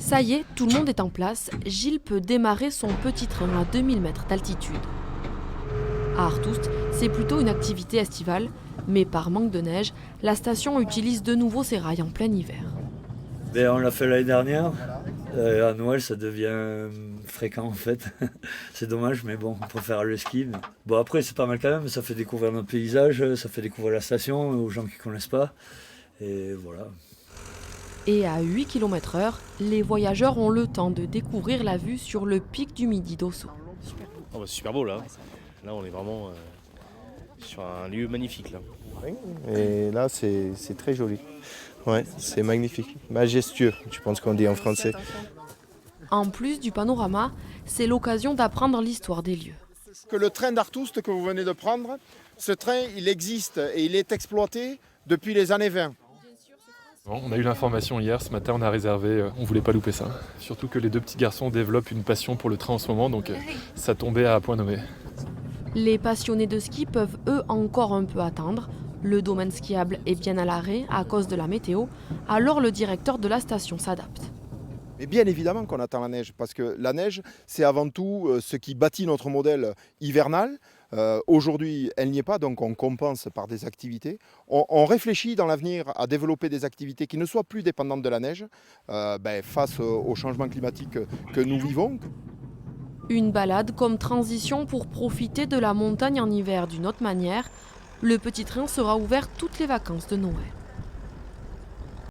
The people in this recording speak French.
Ça y est, tout le monde est en place. Gilles peut démarrer son petit train à 2000 mètres d'altitude. À Artoust, c'est plutôt une activité estivale, mais par manque de neige, la station utilise de nouveau ses rails en plein hiver. On l'a fait l'année dernière. À Noël, ça devient fréquent en fait. C'est dommage, mais bon, on préfère le ski. Mais... Bon, après, c'est pas mal quand même. Ça fait découvrir notre paysage, ça fait découvrir la station aux gens qui ne connaissent pas. Et voilà. Et à 8 km/h, les voyageurs ont le temps de découvrir la vue sur le pic du Midi d'Ossau. Oh bah, c'est super beau là. Là, on est vraiment sur un lieu magnifique là. Oui, et là, c'est très joli. Ouais, c'est magnifique. Majestueux, je pense qu'on dit en français. En plus du panorama, c'est l'occasion d'apprendre l'histoire des lieux. Que le train d'Artoust que vous venez de prendre, ce train, il existe et il est exploité depuis les années 20. On a eu l'information hier, ce matin on a réservé, on voulait pas louper ça. Surtout que les deux petits garçons développent une passion pour le train en ce moment, donc ça tombait à point nommé. Les passionnés de ski peuvent eux encore un peu attendre. Le domaine skiable est bien à l'arrêt à cause de la météo, alors le directeur de la station s'adapte. Mais bien évidemment qu'on attend la neige, parce que la neige, c'est avant tout ce qui bâtit notre modèle hivernal. Aujourd'hui, elle n'y est pas, donc on compense par des activités. On réfléchit dans l'avenir à développer des activités qui ne soient plus dépendantes de la neige face au changement climatique que nous vivons. Une balade comme transition pour profiter de la montagne en hiver d'une autre manière. Le petit train sera ouvert toutes les vacances de Noël.